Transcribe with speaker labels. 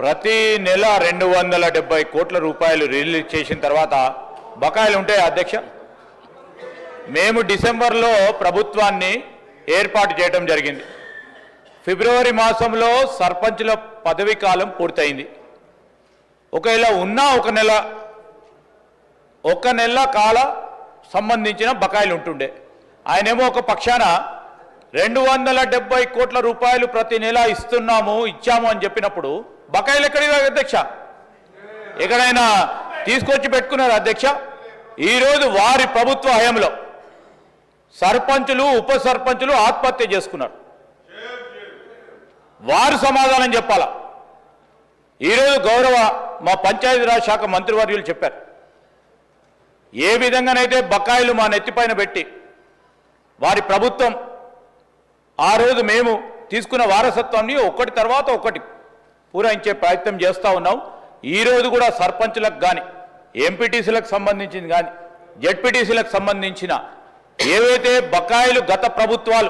Speaker 1: ప్రతి నెల 270 కోట్ల రూపాయలు రిలీజ్ చేసిన తర్వాత బకాయిలు ఉంటాయి అధ్యక్ష. మేము డిసెంబర్లో ప్రభుత్వాన్ని ఏర్పాటు చేయడం జరిగింది. ఫిబ్రవరి మాసంలో సర్పంచుల పదవీ కాలం పూర్తయింది. ఒకవేళ ఉన్నా ఒక నెల కాల సంబంధించిన బకాయిలు ఉంటుండే. ఆయనేమో ఒక పక్షాన 270 కోట్ల రూపాయలు ప్రతి నెల ఇచ్చాము అని చెప్పినప్పుడు బకాయిలు ఎక్కడివి అధ్యక్ష? ఎక్కడైనా తీసుకొచ్చి పెట్టుకున్నారు అధ్యక్ష? ఈరోజు వారి ప్రభుత్వ హయాంలో సర్పంచులు ఉప సర్పంచులు ఆత్మహత్య చేసుకున్నారు. వారు సమాధానం చెప్పాలా. ఈరోజు గౌరవ మా పంచాయతీరాజ్ శాఖ మంత్రివర్యులు చెప్పారు, ఏ విధంగానైతే బకాయిలు మా నెత్తిపైన పెట్టి వారి ప్రభుత్వం ఆ రోజు మేము తీసుకున్న వారసత్వాన్ని ఒకటి తర్వాత ఒకటి పూరించే ప్రయత్నం చేస్తూ ఉన్నాం. ఈరోజు కూడా సర్పంచులకు కానీ ఎంపీటీసీలకు సంబంధించింది కానీ జెడ్పీటీసీలకు సంబంధించిన ఏవైతే బకాయిలు గత ప్రభుత్వాలు